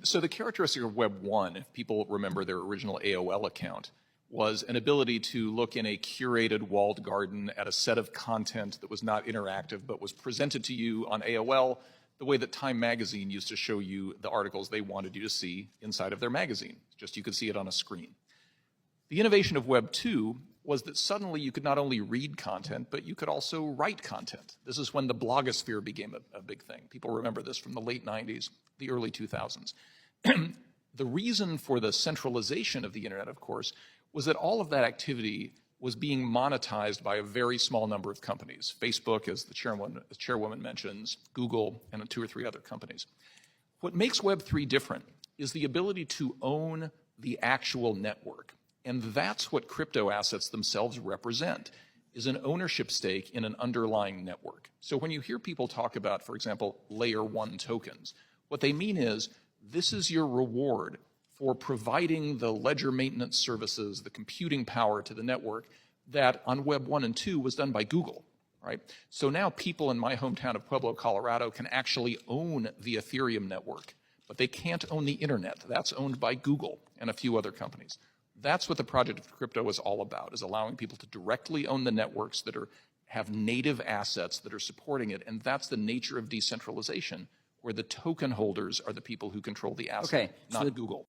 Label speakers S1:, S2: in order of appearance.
S1: So the characteristic of Web 1, if people remember their original AOL account, was an ability to look in a curated walled garden at a set of content that was not interactive but was presented to you on AOL the way that Time magazine used to show you the articles they wanted you to see inside of their magazine. Just you could see it on a screen. The innovation of Web 2 was that suddenly you could not only read content, but you could also write content. This is when the blogosphere became a big thing. People remember this from the late 90s, the early 2000s. The reason for the centralization of the internet, of course, was that all of that activity was being monetized by a very small number of companies. Facebook, as the chairwoman mentions, Google, and 2 or 3 other companies. What makes Web 3 different is the ability to own the actual network. And that's what crypto assets themselves represent, is an ownership stake in an underlying network. So when you hear people talk about, for example, layer 1 tokens, what they mean is this is your reward for providing the ledger maintenance services, the computing power to the network that on Web 1 and 2 was done by Google, right? So now people in my hometown of Pueblo, Colorado can actually own the Ethereum network, but they can't own the internet. That's owned by Google and a few other companies. That's what the project of crypto is all about, is allowing people to directly own the networks that have native assets that are supporting it. And that's the nature of decentralization, where the token holders are the people who control the asset, not Google.